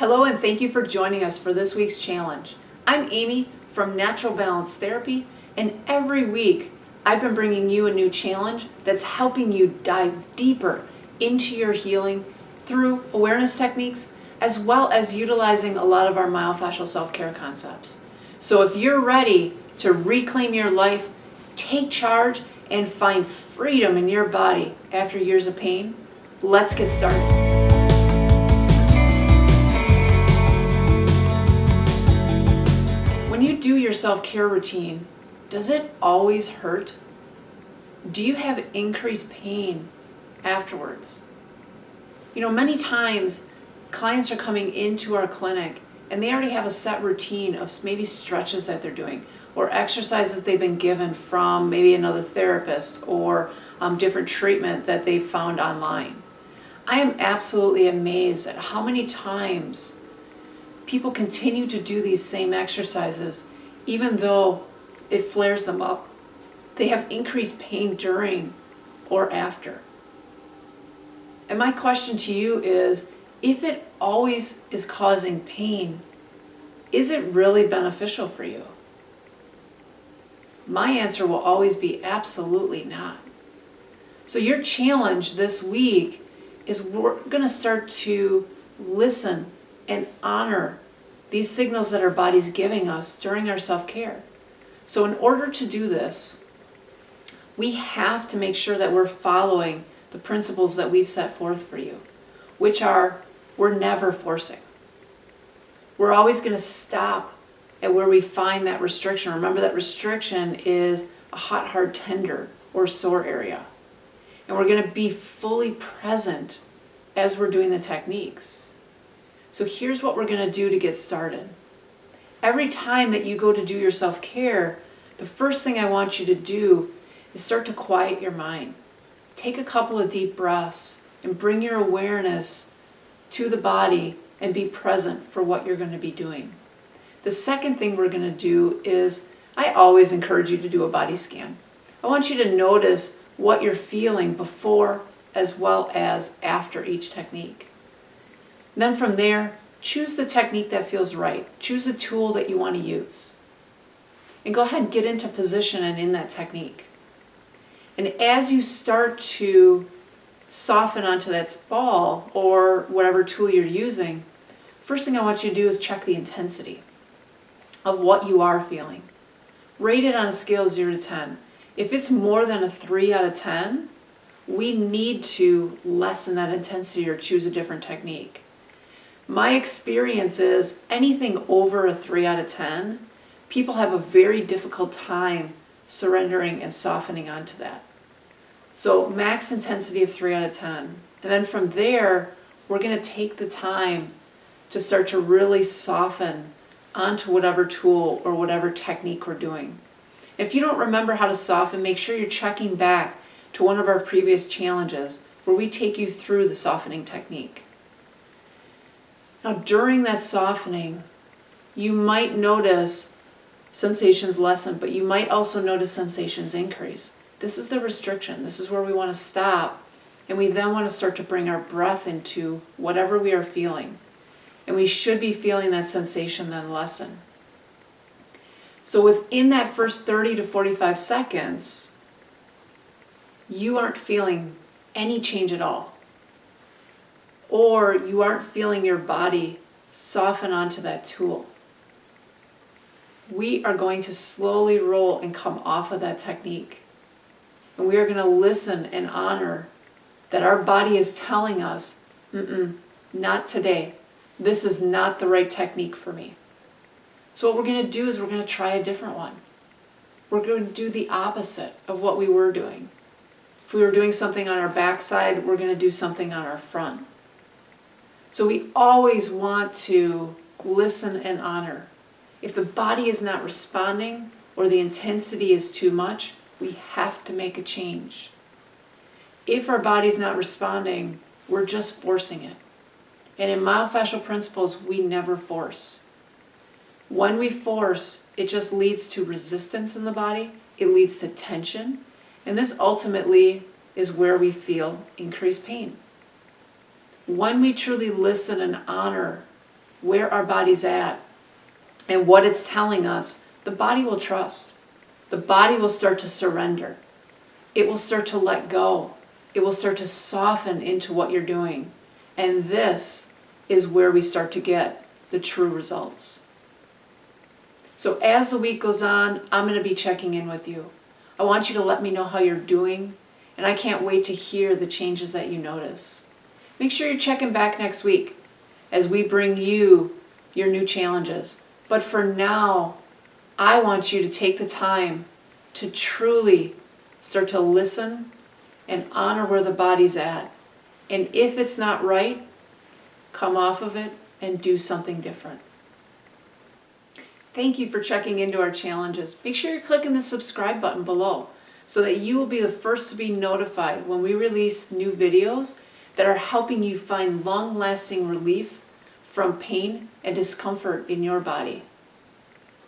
Hello and thank you for joining us for this week's challenge. I'm Amy from Natural Balance Therapy, and every week I've been bringing you a new challenge that's helping you dive deeper into your healing through awareness techniques as well as utilizing a lot of our myofascial self-care concepts. So if you're ready to reclaim your life, take charge, and find freedom in your body after years of pain, let's get started. When you do your self-care routine, does it always hurt? Do you have increased pain afterwards? Many times clients are coming into our clinic and they already have a set routine of maybe stretches that they're doing or exercises they've been given from maybe another therapist or different treatment that they've found online. I am absolutely amazed at how many times people continue to do these same exercises even though it flares them up. They have increased pain during or after. And my question to you is, if it always is causing pain, is it really beneficial for you? My answer will always be absolutely not. So your challenge this week is we're going to start to listen and honor these signals that our body's giving us during our self-care. So in order to do this, we have to make sure that we're following the principles that we've set forth for you, which are, we're never forcing. We're always going to stop at where we find that restriction. Remember that restriction is a hot, hard, tender, or sore area. And we're going to be fully present as we're doing the techniques. So here's what we're going to do to get started. Every time that you go to do your self-care, the first thing I want you to do is start to quiet your mind. Take a couple of deep breaths and bring your awareness to the body and be present for what you're going to be doing. The second thing we're going to do is, I always encourage you to do a body scan. I want you to notice what you're feeling before as well as after each technique. Then from there, choose the technique that feels right. Choose the tool that you want to use. And go ahead and get into position and in that technique. And as you start to soften onto that ball or whatever tool you're using, first thing I want you to do is check the intensity of what you are feeling. Rate it on a scale of 0 to 10. If it's more than a 3 out of 10, we need to lessen that intensity or choose a different technique. My experience is anything over a 3 out of 10, people have a very difficult time surrendering and softening onto that. So max intensity of 3 out of 10. And then from there, we're going to take the time to start to really soften onto whatever tool or whatever technique we're doing. If you don't remember how to soften, make sure you're checking back to one of our previous challenges where we take you through the softening technique. Now during that softening, you might notice sensations lessen, but you might also notice sensations increase. This is the restriction. This is where we want to stop, and we then want to start to bring our breath into whatever we are feeling. And we should be feeling that sensation then lessen. So within that first 30 to 45 seconds, you aren't feeling any change at all. Or you aren't feeling your body soften onto that tool. We are going to slowly roll and come off of that technique. And we are going to listen and honor that our body is telling us, not today. This is not the right technique for me. So what we're going to do is we're going to try a different one. We're going to do the opposite of what we were doing. If we were doing something on our backside, we're going to do something on our front. So we always want to listen and honor. If the body is not responding or the intensity is too much, we have to make a change. If our body's not responding, we're just forcing it. And in myofascial principles, we never force. When we force, it just leads to resistance in the body. It leads to tension. And this ultimately is where we feel increased pain. When we truly listen and honor where our body's at and what it's telling us, the body will trust. The body will start to surrender. It will start to let go. It will start to soften into what you're doing. And this is where we start to get the true results. So as the week goes on, I'm going to be checking in with you. I want you to let me know how you're doing, and I can't wait to hear the changes that you notice. Make sure you're checking back next week as we bring you your new challenges. But for now, I want you to take the time to truly start to listen and honor where the body's at. And if it's not right, come off of it and do something different. Thank you for checking into our challenges. Make sure you're clicking the subscribe button below so that you will be the first to be notified when we release new videos that are helping you find long-lasting relief from pain and discomfort in your body.